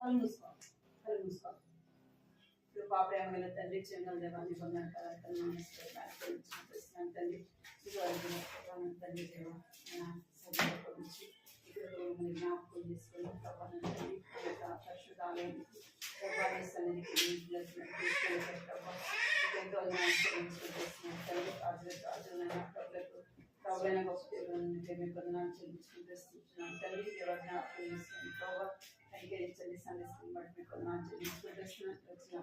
కళ్ళు మూసుకోవాలి, కళ్ళు మూసుకోవాలి. ఇప్పుడు పాప తండ్రి చిన్న దేవాన్ని పొందాను కదా తండ్రి తండ్రి దేవ నుంచి ఇక్కడ జ్ఞాపకం చేసుకుని పరిశుద్ధాలయానికి ఎంతో ప్రభుత్వ గొప్ప చెల్లించుకుంటున్నాను తల్లి జ్ఞాపకం చేసుకుని ప్రభావ అంగీకరించండి సందేశం బట్టి మీకు చెల్లించుకుంటున్నాను వచ్చిన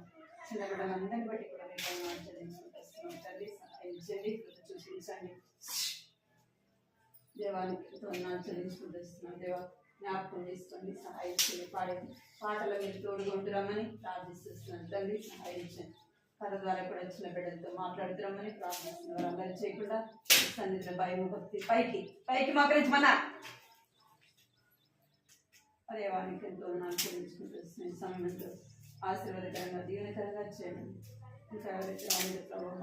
చిన్న బిడ్డలందరినీ బట్టి కూడా మీకు చెల్లించుకుంటున్నాను తల్లి సహాయించండి చూపించండి దేవానికి చెల్లించుకుంటున్నాను దేవా జ్ఞాపకం చేసుకోండి సహాయించండి పాటలు మీరు తోడుకుంటున్నామని ప్రార్థిస్తున్నాను తల్లి సహాయించండి కథ ద్వారా కూడా వచ్చిన బిడ్డలతో మాట్లాడుతున్నామని ప్రార్థిస్తున్నారు అందరూ చేయకుండా సన్నిధిలో భయం భక్తి పైకి పైకి మోకరించమన్నా దేవానికి ఎంతో చెల్లించుకుంటున్నాను సమయంలో ఆశీర్వాదకరంగా దీవెనకరంగా చేయండి ఇంకా ఎవరైతే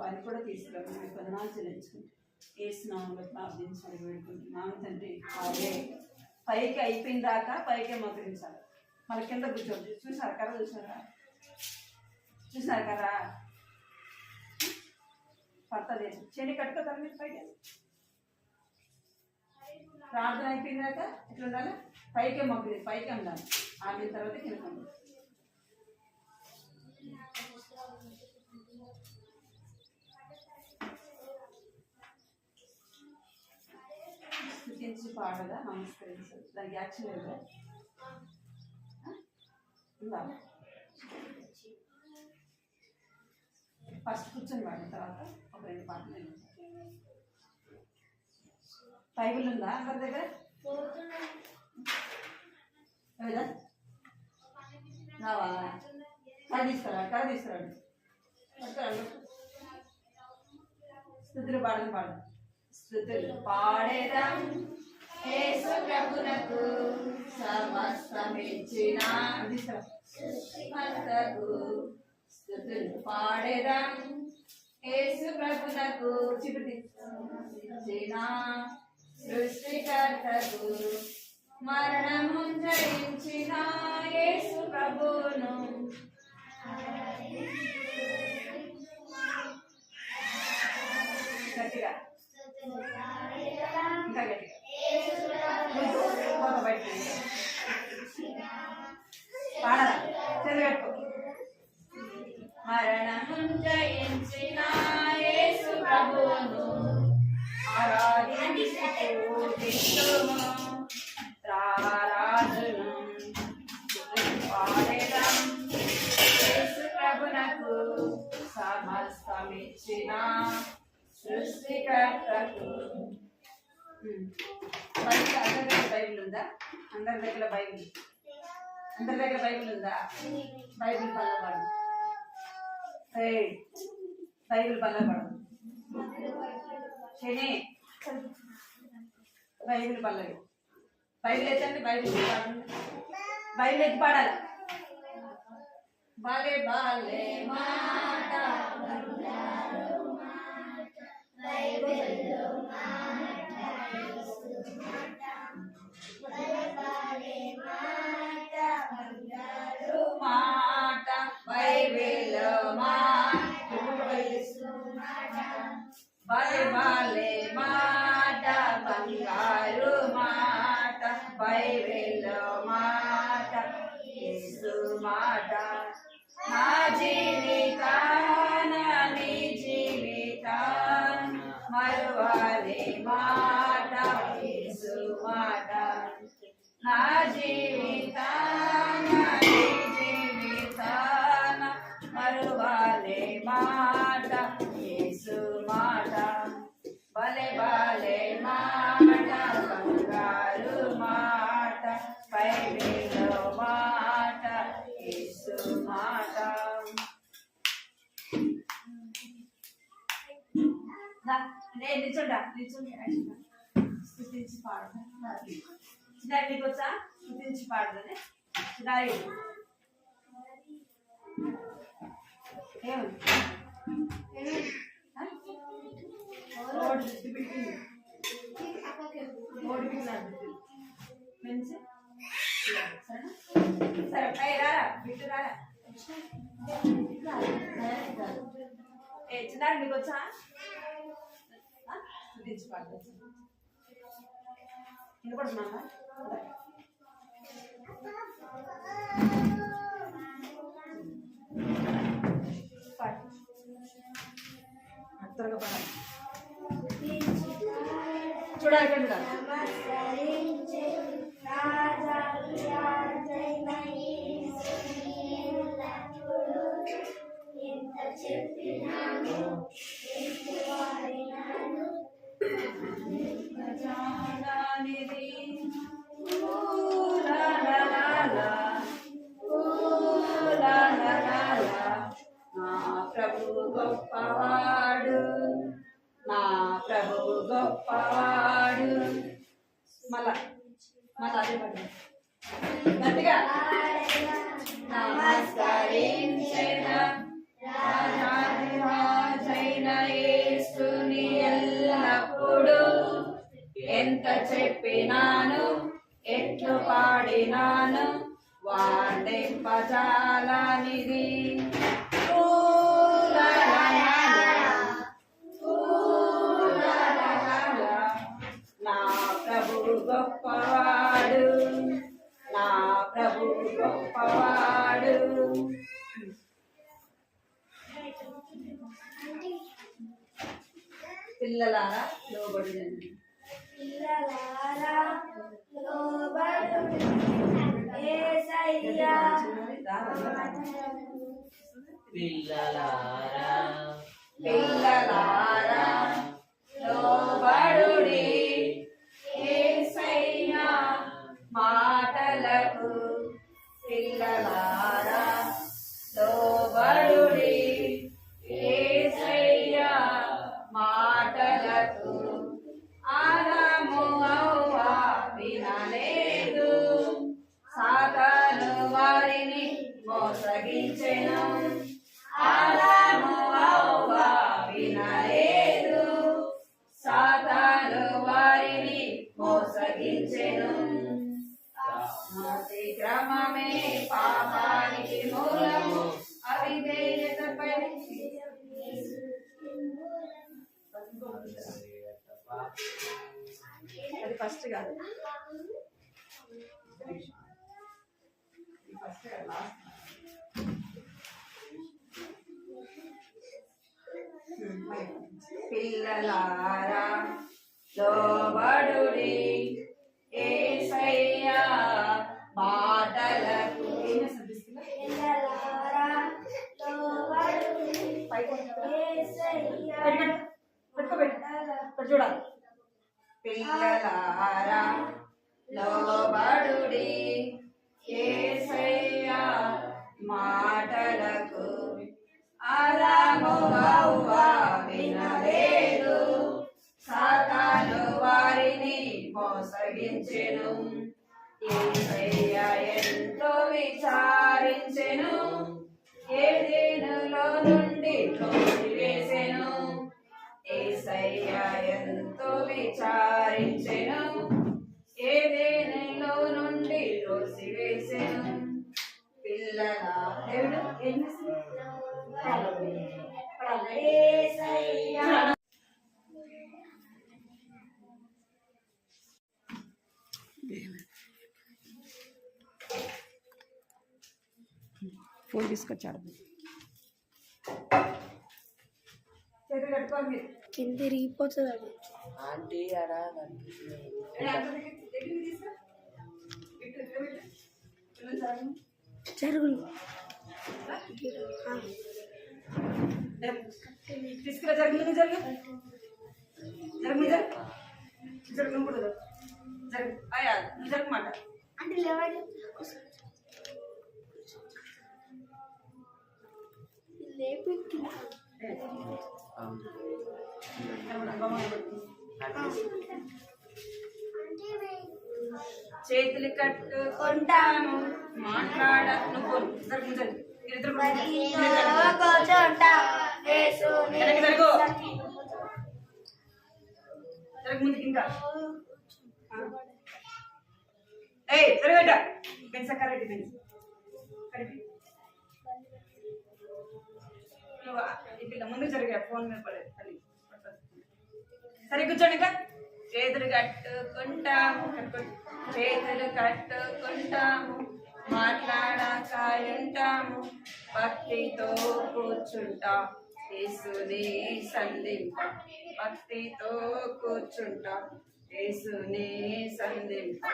వారిని కూడా తీసుకురామని మీ పదనాలు చెల్లించుకుంటాం ఏ స్నామంలో ప్రార్థించాలి వేడుకుంటున్నాను తండ్రి అదే పైకి అయిపోయిన దాకా పైకే మోకరించాలి మన కింద కూర్చోండి చూసారు కర్ర చూసారు కర్రా పడుతుంది చెండి కట్టుకోతారు మీరు పైకి ప్రార్థన అయిపోయిన దాకా ఎట్లా ఉండాలి పైకే మొక్కలు పైకే ఉండాలి ఆగిన తర్వాత కింద స్థుతించి పాడదా నమస్కరించదు దానికి యాక్షన్ లేదా ఉందా ఫస్ట్ కూర్చొని వాడిన తర్వాత ఒక 2 పాటలు బైబిల్ ఉందా అందరి దగ్గర రావా కథ తీసుకురండి స్థుతులు పాడదు స్థుతులు పాడేదాం యేసు ప్రభునకు సమస్తమిచ్చిన స్థుతులు పాడేదాం యేసు ప్రభునకు చిన్న సృష్టికర్తకు మరణము జయించిన యేసు ప్రభును గట్టిగా ఇంకా గట్టిగా పాడరా చదివేట్టుకో మరణము జయించిన యేసు ప్రభును ఆరాధించుము రారాజును పాడేదాం యేసు ప్రభునకు సమస్తమిచ్చిన సృష్టికర్తకు అందరి దగ్గర బైబిల్ ఉందా అందరి దగ్గర బైబిల్ ఉందా బైబిల్ పల్లవాడు బైబిల్ పల్లవాడు శని బైబిల్ పల్లవి బైబిల్ ఎత్తండి బైబిల్ బైబిల్ ఎత్తి పాడాలి బాలే బాలే మాట బాలే బాలే మాట బంగారు మాట బైబిల్ మాట యేసు మాట నా జీవితాన నీ జీవితాన మరువలే మాట యేసు మాట నా జీవితాన నీ జీవితాన మరువలే మాట యేసు మాట భలే భలే మాట బంగారు మాట బైబిల్ మాట యేసు మాట నిల్చోండి స్థుతించి పాడదా మీకు వచ్చా స్థుతించి పాడదని సరే బిట్టురా ఏ చిన్న మీకు వచ్చా దించి పడుతుంది వినపడుతున్నా త్వరగా పడాలి చూడాలి ప్రభు గొప్పవాడు నా ప్రభు గొప్పవాడు మళ్ళా మళ్ళా అదే పడ్డా గట్టిగా నమస్కరించిన రాజైన యేసుని ఎల్లప్పుడు ఎంత చెప్పినాను ఎట్లు పాడినాను వాటింపజాలనిది నా ప్రభు గొప్పవాడు నా ప్రభు గొప్పవాడు పిల్లలారా లోబడినండి పిల్లలారా పిల్లలారా లోబడుడి యేసయ్యా మాటలకు పిల్లలారా లోబడుడి యేసయ్యా మాటలకు ఆదాము అవ్వ వినలేదు సాతాను వారిని మోసగించెను ఆదాము అవ్వ వినలేదు సాతాను వారిని మోసగించెను అతిక్రమమే పాపానికి మూలము అవిధేయతపై అది ఫస్ట్ కాదు ఫస్ట్ లాస్ట్ పిల్లలారా లోబడుడి యేసయ్యా మాటలకు చూడాలి పిల్లలారా లోబడుడి యేసయ్యా మాటలకు ఆదాము అవ్వ వినలేదు సాతాను వారిని మోసగించెను యేసయ్యా ఎంతో విచారించెను ఏదెనులో నుండి త్రోసివేసెను యేసయ్యా ఎంతో విచారించెను ఏదెనులో నుండి త్రోసివేసెను పిల్లలా దేవుడు ఏం ఫోన్ తీసుకొచ్చాడు చేతులు కట్టుకోవాలి మీరు కింద తిరిగిపోతుంది అది ఆంటీ అలా జరుగును తీసుకురా జరుగు జరుగు జరుగు జరుగు నువ్వు కూడా జరుగు అయ్యా నువ్వు జరగమాట అంటే లేవాలి లేపి చేతులు కట్టుకుంటాము మాట్లాడ నువ్వు జరుగు జరుగు జరుగు ముందుకు ఇంకా ఏ జరగట పెన్స కరెక్ట్ పెన్స్ కరెక్ట్ ఇలా ముందు జరిగా ఫోన్ మీద పడేది అది సరే కూర్చోండి ఇంకా చేతులు కట్టుకుంటాము చేతులు కట్టుకుంటాము మాట్లాడాక ఉంటాము భక్తితో కూర్చుంటాం యేసుని సంధింప భక్తితో కూర్చుంటాం యేసుని సంధింప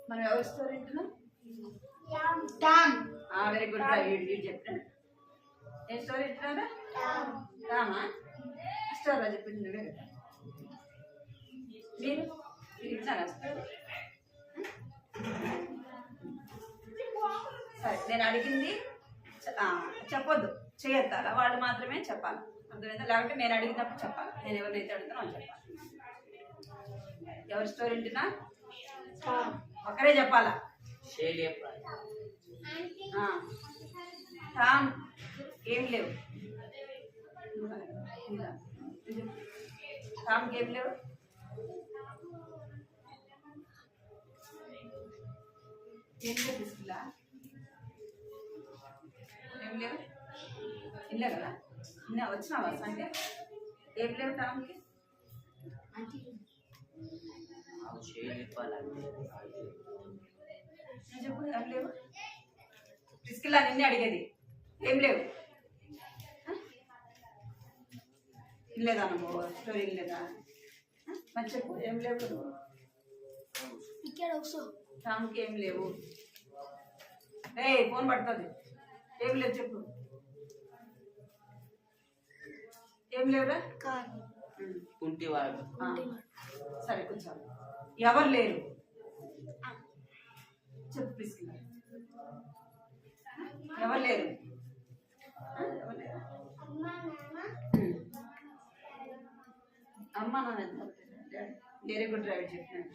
మనం ఎవరి స్టోరీ వింటున్నాం వెరీ గుడ్ వీడు చెప్పాను ఏం స్టోరీ వింటున్నారా రామా స్టోరీ చెప్పింది నువ్వే కదా మీరు వింటున్నారా స్టోరీ సరే నేను అడిగింది చెప్పొద్దు చేయొద్దాలా వాళ్ళు మాత్రమే చెప్పాలి అర్థమైందా లేకపోతే నేను అడిగినప్పుడు చెప్పాలి నేను ఎవరినైతే అడుగుతానో వాళ్ళు చెప్పాలి ఎవరి స్టోరీ వింటున్నా ఒకరే చెప్పాలా టామ్ ఏం లేవు టామ్కి ఏం లేవు ఏం లేవు తీసుకులా ఏం లేవు ఇల్లే కదా నిన్న వచ్చినావా సండే ఏం లేవు టామ్కి చెప్పు ఏం లేవు తీసుకెళ్ళా నిన్నే అడిగేది ఏం లేవు ఇల్లేదా నువ్వు స్టోరీ ఇల్లేదా మరి చెప్పు ఏం లేవు టామ్కి ఏం లేవు ఫోన్ పడుతుంది ఏం లేవు చెప్పు ఏం లేవురా సరే కూర్చో ఎవరు లేరు చెప్పు ప్లీజ్ ఎవరు లేరు అమ్మ నాన్న వెరీ గుడ్ డ్రైవర్ చెప్పినాడు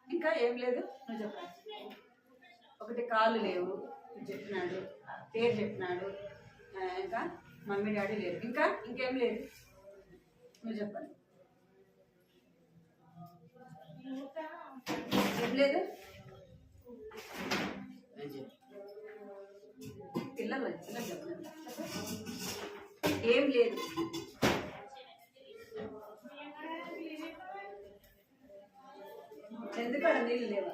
ఇంకా ఏం లేదు నువ్వు చెప్పాలి ఒకటి కాళ్ళు లేవు చెప్పినాడు పేరు చెప్పినాడు ఇంకా మమ్మీ డాడీ లేరు ఇంకా ఇంకేం లేదు నువ్వు చెప్పాలి ఏం లేదు పిల్లలు చెప్పలేదు ఏం లేదు ఎందుకడ నీళ్ళు లేవా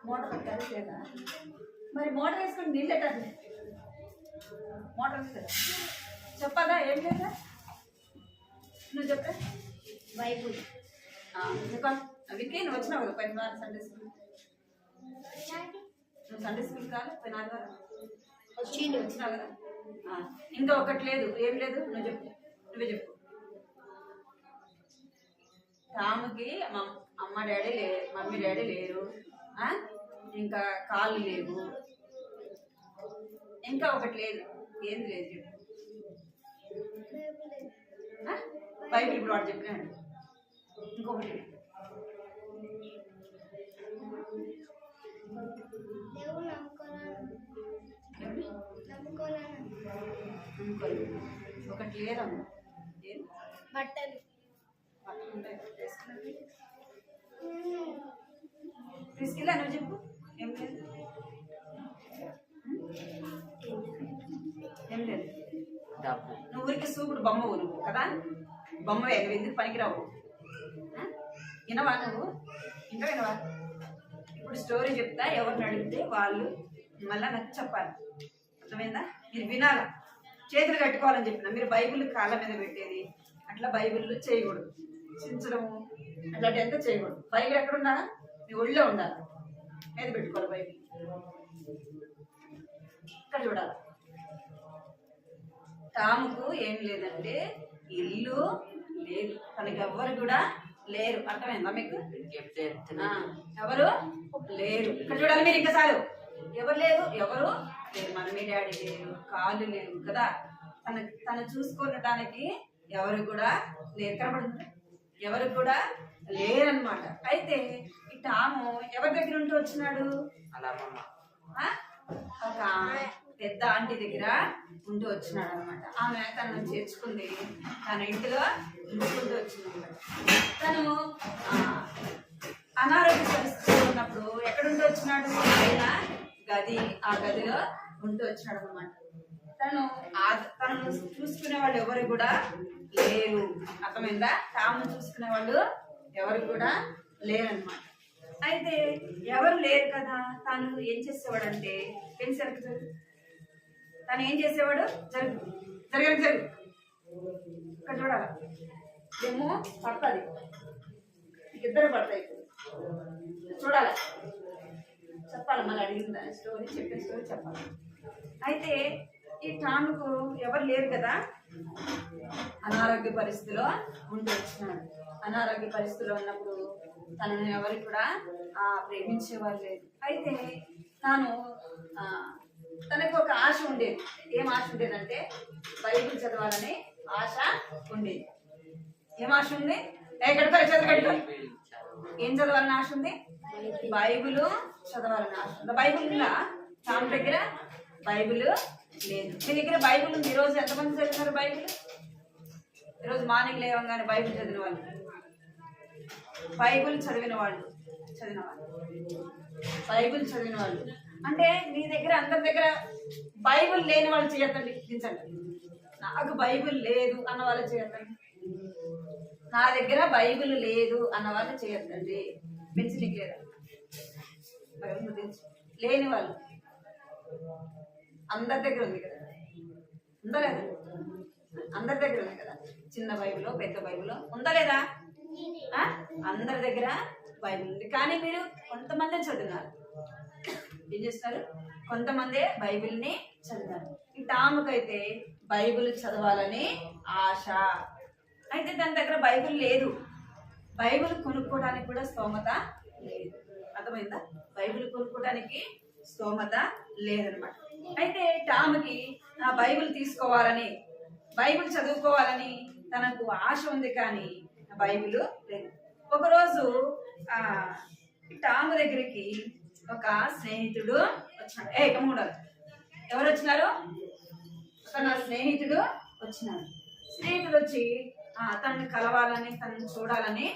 మోటార్ కరెంట్ లేదా మరి మోటార్ వేసుకొని నీళ్ళు ఎట్టాలి మోటార్ ఉంది కదా చెప్పాలా ఏం లేదా నువ్వు చెప్పా బైబుల్ చెప్పా విక్కీ నువ్వు వచ్చినావు కదా పైన సండే స్కూల్ నువ్వు సండే స్కూల్ కాదు పైన ఆదివారం వచ్చినావు కదా ఇంకా ఒకటి లేదు ఏం లేదు నువ్వు చెప్పు నువ్వే చెప్పు రాముకి అమ్మ డాడీ లేరు మమ్మీ డాడీ లేరు ఇంకా కాళ్ళు లేవు ఇంకా ఒకటి లేదు ఏం లేదు చెప్పు బైబిల్ ఇప్పుడు వాడు చెప్పినాడు ఇంకొకటి ఒకటి లేదమ్మా బట్టలు తీసుకెళ్ళా నువ్వు చెప్పు ఏం లేదు ఏం లేదు నువ్వు ఊరికి సూపుడు బొమ్మవు నువ్వు కదా బొమ్మవే నువ్వు ఎందుకు పనికిరావు వినవా నువ్వు ఇంకా వినవా ఇప్పుడు స్టోరీ చెప్తా ఎవరిని అడిగితే వాళ్ళు మళ్ళీ నాకు చెప్పాలి అర్థమైందా మీరు వినాలా చేతులు కట్టుకోవాలని చెప్పిన మీరు బైబిల్ కాళ్ళ మీద పెట్టేది అట్లా బైబిల్ చేయకూడదు చించడము అట్లాంటి ఎంత చేయకూడదు బైబిల్ ఎక్కడ ఉండాలా మీ ఒళ్ళో ఉండాలి మీద పెట్టుకోవాలి బైబిల్ ఇక్కడ చూడాలి తాముకు ఏం లేదంటే ఇల్లు లేదు తనకి ఎవ్వరు కూడా లేరు అర్థమైందా మీకు ఎవరు లేరు ఇక్కడ చూడాలి మీరు ఇంకా చాలు ఎవరు లేరు ఎవరు లేరు మమ్మీ డాడీ లేరు కాళ్ళు లేవు కదా తను చూసుకోవడానికి ఎవరు కూడా లేరు కనబడుతుంది ఎవరు కూడా లేరనమాట అయితే ఈ టాము ఎవరి దగ్గర ఉంటూ వచ్చినాడు ఒక పెద్ద ఆంటీ దగ్గర ఉంటూ వచ్చినాడు అనమాట. ఆమె తనను చేర్చుకుంది, తన ఇంటిలో ఉంచుకుంటూ వచ్చింది అనమాట. తను అనారోగ్య పరిస్థితిలో ఉన్నప్పుడు ఎక్కడుంటూ వచ్చినాడు? ఆయన ఆ గదిలో ఉంటూ వచ్చినాడు అనమాట. తనను చూసుకునే వాళ్ళు ఎవరు కూడా లేరు. అర్థమైందా? తాము చూసుకునే వాళ్ళు ఎవరు కూడా లేరనమాట. అయితే ఎవరు లేరు కదా, తను ఏం చేసేవాడంటే తను ఏం చేసేవాడు? జరగదు ఇక్కడ చూడాలి, ఏమో పడుతుంది, ఇద్దరు పడతాయి. చూడాలి, చెప్పాలి, మళ్ళీ అడిగిన స్టోరీ చెప్పే స్టోరీ చెప్పాలి. అయితే ఈ టాముకు ఎవరు లేరు కదా, అనారోగ్య పరిస్థితిలో ఉంటూ వచ్చినాడు. అనారోగ్య పరిస్థితిలో ఉన్నప్పుడు తనను ఎవరు కూడా ప్రేమించేవారు లేదు. అయితే తనకు ఒక ఆశ ఉండేది. ఏం ఆశ ఉండేదంటే బైబిల్ చదవాలని ఆశ ఉండేది. ఏం ఆశ ఉంది? ఏం చదవాలని ఆశ ఉంది? బైబిల్ చదవాలని ఆశ ఉంది. బైబిల్ ఉందా? తాము దగ్గర బైబిల్ లేదు. మీ దగ్గర బైబిల్ ఉంది. ఈరోజు ఎంతమంది చదివినారు బైబిల్? ఈరోజు మార్నింగ్ లేవగానే బైబిల్ చదివిన వాళ్ళు, బైబిల్ చదివిన వాళ్ళు అంటే మీ దగ్గర అందరి దగ్గర బైబిల్ లేని వాళ్ళు చేయొద్దండి, దించండి. నాకు బైబిల్ లేదు అన్న వాళ్ళు చేయొద్దండి. నా దగ్గర బైబిల్ లేదు అన్న వాళ్ళు చేయొద్దండి. పెన్సిల్ లేదా? బైబిల్ దించు. లేని వాళ్ళు అందరి దగ్గర ఉంది కదా, ఉందా లేదా? అందరి దగ్గర ఉంది కదా. చిన్న బైబిలో పెద్ద బైబిలో ఉందా లేదా? అందరి దగ్గర బైబిల్ ఉంది. కానీ మీరు కొంతమంది చదివినారు. ఏం చేస్తున్నారు? కొంతమంది బైబిల్ని చదివారు. ఈ టాముకైతే బైబిల్ చదవాలని ఆశ. అయితే దాని దగ్గర బైబిల్ లేదు. బైబిల్ కొనుక్కోవడానికి కూడా స్తోమత లేదు. అర్థమైందా? బైబిల్ కొనుక్కోవడానికి స్తోమత లేదనమాట. అయితే టాముకి ఆ బైబిల్ తీసుకోవాలని, బైబిల్ చదువుకోవాలని తనకు ఆశ ఉంది, కానీ బైబిల్ లేదు. ఒకరోజు టాము దగ్గరికి ఒక స్నేహితుడు వచ్చినాడు. కమ్ముడారు. ఎవరు వచ్చినారు? నా స్నేహితుడు వచ్చినాడు. స్నేహితుడు వచ్చి తనని కలవాలని, తనని చూడాలని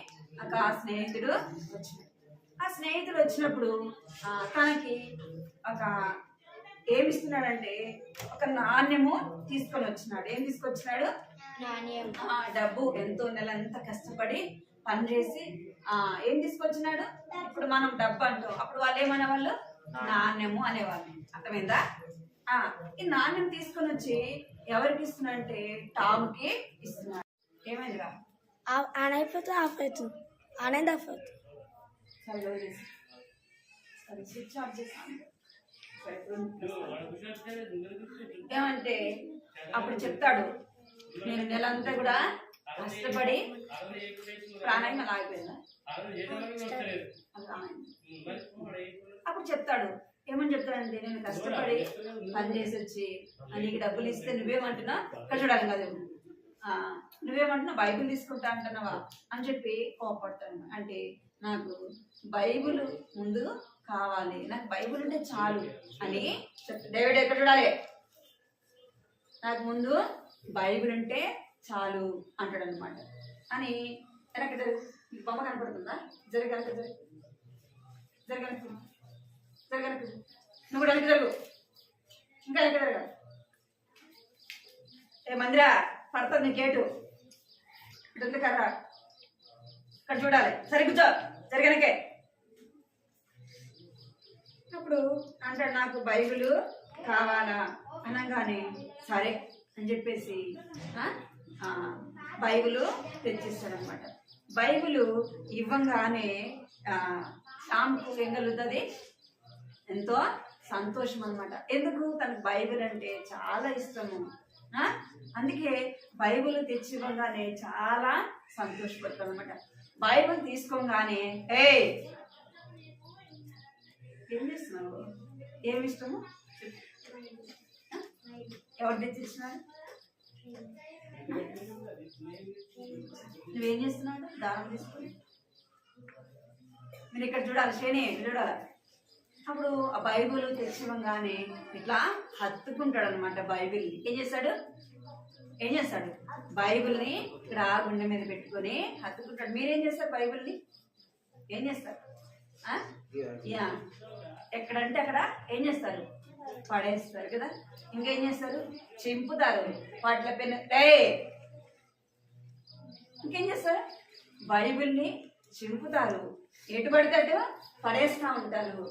ఒక స్నేహితుడు వచ్చినాడు. ఆ స్నేహితుడు వచ్చినప్పుడు తనకి ఏమిస్తున్నాడంటే ఒక నాణ్యము తీసుకొని వచ్చినాడు. ఏం తీసుకొచ్చినాడు? నాణ్యం. డబ్బు. ఎంతో నెలంతా కష్టపడి పనిచేసి ఏం తీసుకొచ్చినాడు? ఇప్పుడు మనం డబ్బు అంటాం, అప్పుడు వాళ్ళు ఏమనేవాళ్ళు? నాణ్యము అనేవాళ్ళు. అర్థమైందా? ఈ నాణ్యం తీసుకొని వచ్చి ఎవరికి ఇస్తున్నాడంటే టామ్కి ఇస్తున్నాడు. ఏమైందిరా? ఆన్ అయిపోతే ఆఫ్ అవుతుంది, ఆన్ అయింది ఆఫ్ అవుతుంది. స్విచ్ ఆఫ్ చేసాను. ఏమంటే అప్పుడు చెప్తాడు, నేను నెలంతా కూడా కష్టపడి ప్రాణాయం అలా ఆగిపోయిందా? అప్పుడు చెప్తాడు, ఏమని చెప్తాడంటే, నేను కష్టపడి పనిచేసి వచ్చి నీకు డబ్బులు ఇస్తే నువ్వేమంటున్నా ఇక్కడ చూడాలి కదా, నువ్వేమంటున్నా బైబిల్ తీసుకుంటా అంటున్నావా అని చెప్పి కోపడతాను. అంటే నాకు బైబిల్ ముందు కావాలి, నాకు బైబిల్ ఉంటే చాలు అని చెప్తాడు. డేవిడ్ ఎక్కడ చూడాలి? నాకు ముందు బైబిల్ ఉంటే చాలు అంటాడు అనమాట. అని వెనక్కి జరుగు. మీకు బొమ్మ కనపడుతుందా? జరగనక నువ్వు కూడా వెనక్కి జరుగు. ఇంకా వెనక్కి జరగాలి. ఏ మందిరా పడుతుంది నీ గేటు, ఇటు ఉంది కర్ర, ఇక్కడ చూడాలి. సరే కూర్చో, జరగనకే. అప్పుడు అంటాడు, నాకు బైబిల్ కావాలా అనగానే సరే అని చెప్పేసి బైబిల్ తెచ్చిస్తాడు అనమాట. బైబిల్ ఇవ్వంగానే శ్యామ్కు ఏం కలుగుతుంది? ఎంతో సంతోషం అనమాట. ఎందుకు? తనకు బైబిల్ అంటే చాలా ఇష్టము. అందుకే బైబిల్ తెచ్చి ఇవ్వగానే చాలా సంతోషపడతాడు అనమాట. బైబిల్ తీసుకోగానే ఏం చేస్తున్నావు? ఏమి ఇష్టము? ఎవరు తెచ్చిచ్చినారు? నువ్వేం చేస్తున్నాడు? దానం తీసుకొని మీరు ఇక్కడ చూడాలి. శ్రేణి చూడాలి. అప్పుడు ఆ బైబుల్ తెచ్చివ్వగానే ఇట్లా హత్తుకుంటాడు అనమాట. బైబిల్ని ఏం చేస్తాడు బైబిల్ని ఇక్కడ గుండె మీద పెట్టుకొని హత్తుకుంటాడు. మీరేం చేస్తారు? బైబిల్ని ఏం చేస్తారు? యా, ఎక్కడంటే అక్కడ ఏం చేస్తారు? పడేస్తారు కదా. ఇంకేం చేస్తారు? చింపుతారు వాటిల పెన్. ఇంకేం చేస్తారు? బైబిల్ని చింపుతారు, ఎటు పడితే అటు పడేస్తూ ఉంటారు.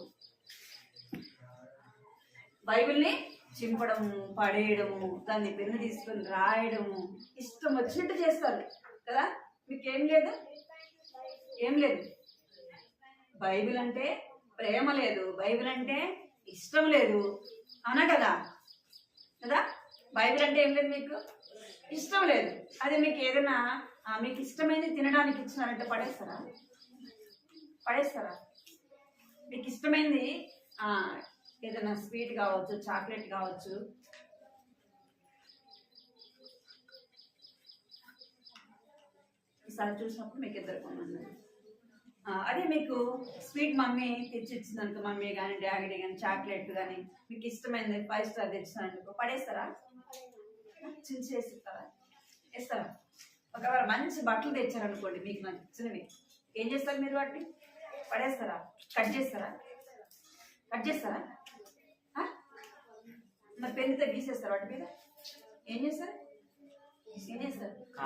బైబిల్ని చింపడము, పడేయడము, దాన్ని పెన్ను తీసుకొని రాయడము, ఇష్టం వచ్చినట్టు చేస్తారు కదా. మీకేం లేదు? ఏం లేదు. బైబిల్ అంటే ప్రేమ లేదు, బైబిల్ అంటే ఇష్టం లేదు, అవునా కదా? బైబిల్ అంటే ఏం లేదు, మీకు ఇష్టం లేదు. అదే మీకు ఏదైనా మీకు ఇష్టమైనది తినడానికి ఇచ్చినారంటే పడేస్తారా? మీకు ఇష్టమైనది ఏదైనా స్వీట్ కావచ్చు, చాక్లెట్ కావచ్చు, ఈసారి చూసినప్పుడు మీకు ఇద్దరు కొనున్నారు. అదే మీకు స్వీట్ మమ్మీ తెచ్చి ఇచ్చిందనుకో, మమ్మీ కానీ డాడీ కానీ చాక్లెట్ కానీ మీకు ఇష్టమైనది 5 స్టార్ తెచ్చినారనుకో, పడేస్తారా? వేసిస్తారా? వేస్తారా? ఒకవేళ మంచి బట్టలు తెచ్చారనుకోండి మీకు నచ్చినవి, ఏం చేస్తారు మీరు? వాటిని పడేస్తారా? కట్ చేస్తారా? మరి పెన్నుతో గీసేస్తారు వాటి మీద. ఏం చేస్తారు?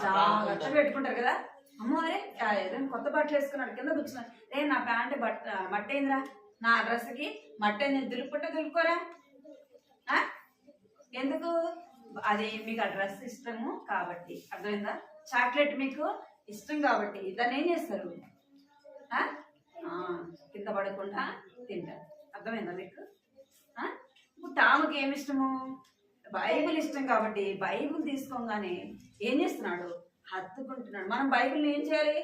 చాలా పెట్టుకుంటారు కదా. అమ్మో అరే ఏదైనా కొత్త బట్టలు వేసుకున్నాడు, కింద కూర్చున్నాడు, నా ప్యాంట్ మట్టయిందిరా, నా డ్రెస్కి మట్టయింది, దులుపుకోరా. ఎందుకు? అది మీకు ఆ డ్రెస్ ఇష్టము కాబట్టి, అర్థమైందా? చాక్లెట్ మీకు ఇష్టం కాబట్టి దాన్ని ఏం చేస్తారు? కింద పడకుండా తింటారు. అర్థమైందా మీకు? ఇప్పుడు టాముకి ఏమి ఇష్టము? బైబిల్ ఇష్టం కాబట్టి బైబిల్ తీసుకోగానే ఏం చేస్తున్నాడు? హత్తుకుంటున్నాడు. మనం బైబిల్ని ఏం చేయాలి?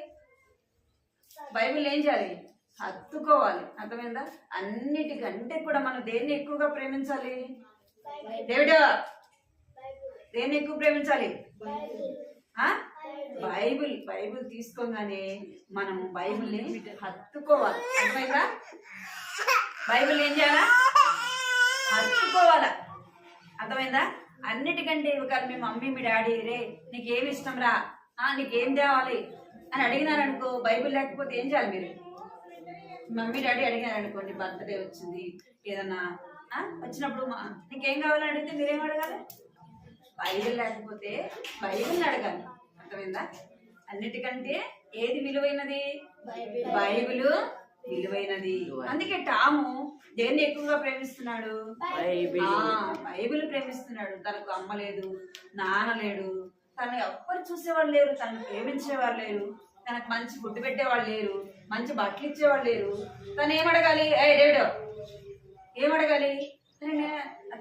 హత్తుకోవాలి. అర్థమైందా? అన్నిటికంటే కూడా మనం దేన్ని ఎక్కువగా ప్రేమించాలి? డేవిడ్, దేన్ని ఎక్కువ ప్రేమించాలి? బైబిల్ తీసుకోగానే మనం బైబిల్ని హత్తుకోవాలి. అర్థమైందా? బైబిల్ ఏం చేయాలా? హత్తుకోవాలా. అర్థమైందా? అన్నిటికంటే ఒకవేళ మీ మమ్మీ మీ డాడీ నీకేమి ఇష్టం రా, నీకేం తేవాలి అని అడిగినారనుకో, బైబిల్ లేకపోతే ఏం చేయాలి మీరు? మమ్మీ డాడీ అడిగినారనుకోండి, బర్త్డే వచ్చింది ఏదన్నా వచ్చినప్పుడు నీకేం కావాలని అడిగితే మీరేం అడగాలి? బైబిల్ లేకపోతే బైబిల్ని అడగాలి. అర్థమైందా? అన్నిటికంటే ఏది విలువైనది? బైబిల్ విలువైనది. అందుకే టాము దేన్ని ఎక్కువగా ప్రేమిస్తున్నాడు? బైబిల్ ప్రేమిస్తున్నాడు. తనకు అమ్మ లేదు, నాన్న లేడు, తను ఎవ్వరు చూసేవాళ్ళు లేరు, తనను ప్రేమించేవాళ్ళు లేరు, తనకు మంచి ఫుడ్ పెట్టేవాళ్ళు లేరు, మంచి బట్టలు ఇచ్చేవాళ్ళు లేరు. తను ఏమడగాలి? డేవిడ్ ఏమడగాలి?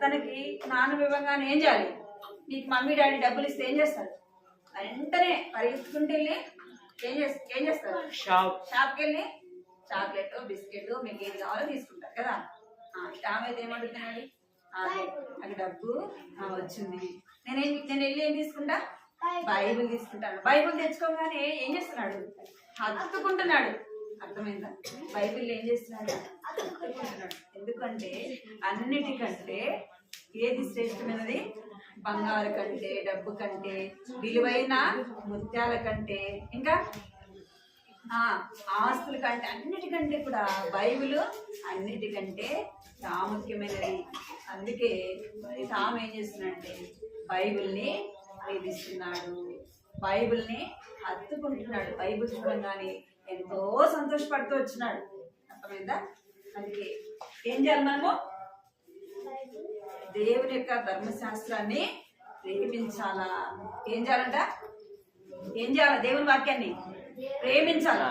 తనకి నాన్న ఇవ్వగానే ఏం చేయాలి? నీకు మమ్మీ డాడీ డబ్బులు ఇస్తే ఏం చేస్తారు? వెంటనే పరిగెత్తుకుంటూ వెళ్ళి ఏం చేస్తారు? షాప్కి వెళ్ళి చాక్లెట్, బిస్కెట్, మీకు ఏది కావాలో తీసుకుంటారు కదా. టామ్ అయితే ఏమడుగుతున్నాడు? నాకు డబ్బు వచ్చింది, నేను వెళ్ళి ఏం తీసుకుంటా? బైబిల్ తీసుకుంటాను. బైబిల్ తెచ్చుకోగానే ఏం చేస్తున్నాడు? హత్తుకుంటున్నాడు. అర్థమైందా? బైబిల్ ఏం చేస్తున్నాడు? హత్తుకుంటున్నాడు. ఎందుకంటే అన్నిటికంటే ఏది శ్రేష్టమైనది? బంగారు కంటే, డబ్బు కంటే, విలువైన ముత్యాల కంటే, ఇంకా ఆస్తుల కంటే, అన్నిటికంటే కూడా బైబిల్ అన్నిటికంటే ప్రాముఖ్యమైనది. అందుకే తాము ఏం చేస్తున్నాడంటే బైబిల్ని ప్రేమిస్తున్నాడు, బైబిల్ని హత్తుకుంటున్నాడు. బైబిల్ చూడంగానే ఎంతో సంతోషపడుతూ వచ్చినాడు. అర్థమైందా? అందుకే ఏం చేయాలి? మనము దేవుని యొక్క ధర్మశాస్త్రాన్ని ప్రేమించాలా. ఏం చేయాలంట? ఏం చేయాలా? దేవుని వాక్యాన్ని ప్రేమించాలా.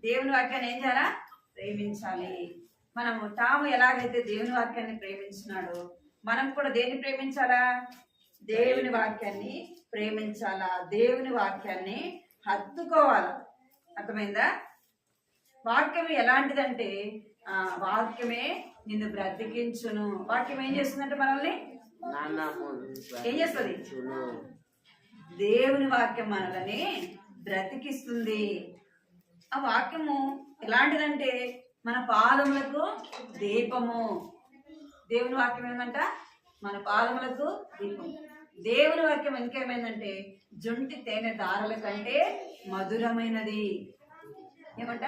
దేవుని వాక్యాన్ని ఏం చేయాలా? ప్రేమించాలి. మనము తాము ఎలాగైతే దేవుని వాక్యాన్ని ప్రేమించినాడో మనం కూడా దేన్ని ప్రేమించాలా? దేవుని వాక్యాన్ని ప్రేమించాలా. దేవుని వాక్యాన్ని హత్తుకోవాలా. అర్థమైందా? వాక్యం ఎలాంటిదంటే వాక్యమే నిన్ను బ్రతికించును. వాక్యం ఏం చేస్తుందంటే మనల్ని ఏం చేస్తుంది? దేవుని వాక్యం మనల్ని బ్రతికిస్తుంది. ఆ వాక్యము ఎలాంటిదంటే మన పాదములకు దీపము. దేవుని వాక్యం ఏంటంట? మన పాదములకు దీపం. దేవుని వాక్యం ఇంకేమైందంటే జుంటి తేనె దారుల కంటే మధురమైనది. ఏమంట?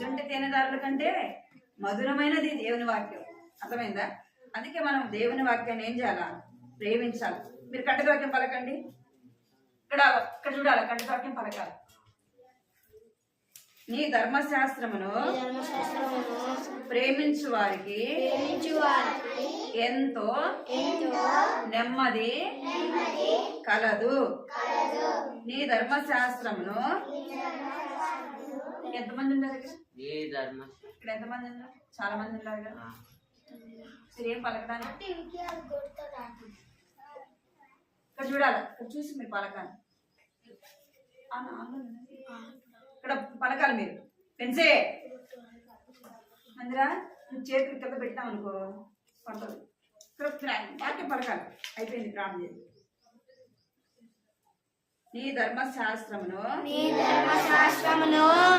జుంటి తేనె దారుల కంటే మధురమైనది దేవుని వాక్యం. అర్థమైందా? అందుకే మనం దేవుని వాక్యాన్ని ఏం చేయాలా? ప్రేమించాలి. మీరు కంటక వాక్యం పలకండి. ఇక్కడ చూడాలి, కంటక వాక్యం పలకాలి. నీ ధర్మశాస్త్రమును ప్రేమించు వారికి ఎంతో నెమ్మది కలదు. నీ ధర్మశాస్త్రమును ఎంతమంది ఉన్నారు ఇక్కడ? ఎంతమంది ఉన్నారు? చాలా మంది ఉన్నారు కదా. ఏం పలకడానికి ఇక్కడ చూడాలి, ఇక్కడ చూసి మీరు పలకాలి. ఇక్కడ పలకాలి మీరు. పెన్సే మందిరా, నువ్వు చేతులు కింద పెట్టాం అనుకో పడతావు. ఇక్కడ వాక్యం పలకాలి. అయిపోయింది, ప్రార్థన చేసి. నీ ధర్మశాస్త్రమును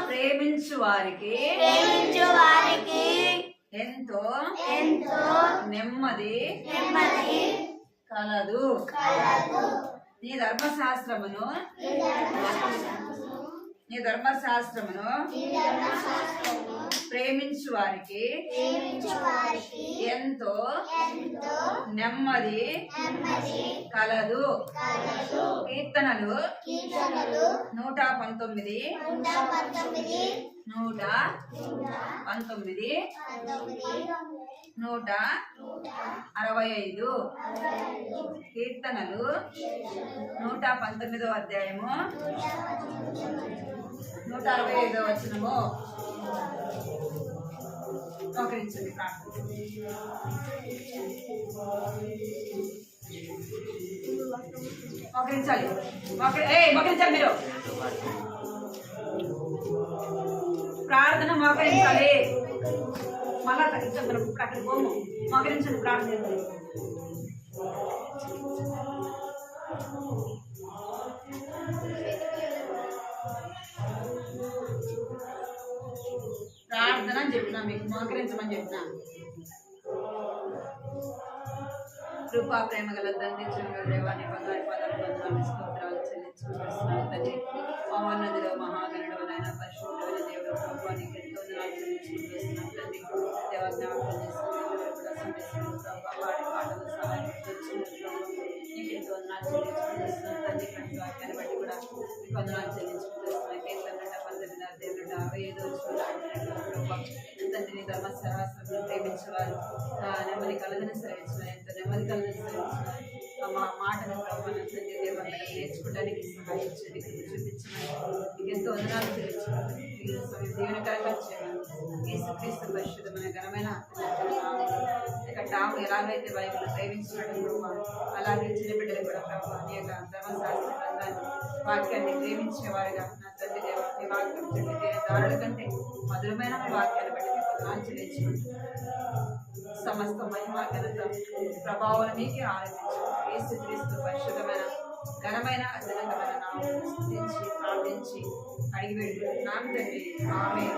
ప్రేమించు వారికి ఎంతో నెమ్మది కలదు. నీ ధర్మశాస్త్రమును ప్రేమించు వారికి ఎంతో నెమ్మది కలదు. కీర్తనలు 119 165. కీర్తనలు 119వ అధ్యాయము 165వ వచనము. మోకరించండి, మోకరించాలి. మోకరించాలి మీరు. ప్రార్థన మోకరించాలి. మళ్ళా తగ్గించాలి. అక్కడికి పోము. మోకరించండి, ప్రార్థన. ప్రార్థన అని చెప్పినా, మీకు మోకరించమని చెప్పినా. కృపా ప్రేమ గల తండ్రి, దేవాన్ని బంగారు పదాలు వందనాలు స్తోత్రాలు చెల్లించుకుంటున్నాను తండ్రి. మహోన్నతుడు మహాగణుడు నాయన పరిశుద్ధుడైన దేవుడు ప్రభువా, నీకు ఎంతో వందనాలు చెల్లించుకుంటున్నాం తండ్రి. దేవ జ్ఞాపకం చేసుకుని పాడి పాటలు సహాయం నీకు ఎంతో వందనాలు చెల్లించుకుంటున్నాం తండ్రి. ప్రతి వాక్యాన్ని బట్టి కూడా నీకు వందనాలు చెల్లించుకుంటున్నాం. కీర్తన 19 దేవుడు 55 తండ్రి. నీ ధర్మశాస్త్రం ప్రేమించేవారు నెమ్మది కలదని సరించిన ఎంత నెమ్మది కలదని సరించిన మా మాటను ప్రభావం తండ్రి దేవ నేర్చుకోవడానికి సహాయించండి, చూపించమని నీకు ఎంతో వందనాలు చెల్లించుకుంటాం. దీవెనకరంగా చేయాలి. యేసుక్రీస్తు పరిశుద్ధమైన ఘనమైన తాము ఎలాగైతే బైబిల్ ప్రేమించినట్టు ప్రభావ, అలాగే చిన్న బిడ్డలు కూడా ప్రభావ నీ యొక్క ధర్మశాస్త్ర గ్రంథాన్ని వాక్యాన్ని ప్రేమించేవారుగా నా తండ్రి దేవ నీ వాక్యం తండ్రి దారుల కంటే మధురమైన మీ వాక్యాన్ని బట్టి మీకు ఆచరించుకుంటాం. సమస్త మహిమ ఘనత ప్రభావం మీకే ఆనందించాలి. యేసుక్రీస్తు పరిశుద్ధమైన ఘనమైన అజనకమైన నామమును స్తుతించి ప్రార్థించి అడిగి వేడుకుంటున్నాం తండ్రి. ఆమేన్.